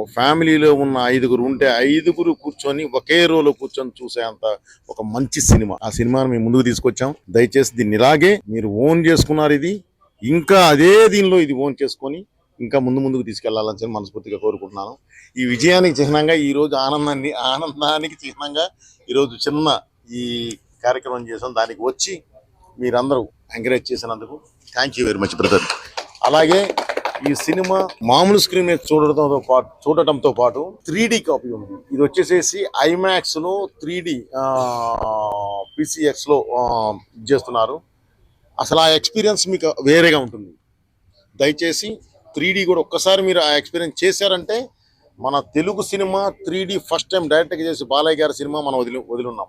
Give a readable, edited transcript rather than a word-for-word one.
ఒక ఫ్యామిలీలో ఉన్న 5గురు ఉంటే 5గురు కూర్చొని ఒకే రోలో కూర్చొని చూసేంత ఒక మంచి సినిమా. ఆ సినిమాని మేము ముందుకు తీసుకొచ్చాం. దయచేసి దీన్ని ఇలాగే మీరు ఓన్ చేసుకున్నారు. ఇది ఇంకా అదే దీనిలో ఇది ఓన్ చేసుకొని ఇంకా ముందుకు తీసుకెళ్లాలని చెప్పి మనస్ఫూర్తిగా కోరుకుంటున్నాను. ఈ విజయానికి చిహ్నంగా ఈ రోజు ఆనందానికి చిహ్నంగా ఈరోజు చిన్న ఈ కార్యక్రమం చేసాం. దానికి వచ్చి మీరందరూ ఎంకరేజ్ చేసినందుకు thank you very much brother. అలాగే ఈ సినిమా మామూలు స్క్రీన్ మీద చూడటంతో పాటు 3D కాపీ ఉంది. ఇది వచ్చేసేసి ఐమాక్స్ లో 3D PCX లో చేస్తున్నారు. అసలు ఆ ఎక్స్పీరియన్స్ మీకు వేరేగా ఉంటుంది. దయచేసి 3D కూడా ఒక్కసారి మీరు ఆ ఎక్స్పీరియన్స్ చేశారంటే మన Telugu cinema 3D first time డైరెక్ట్గా చేసి బాలయ్య గారి సినిమా మనం వదిలి ఉన్నాం.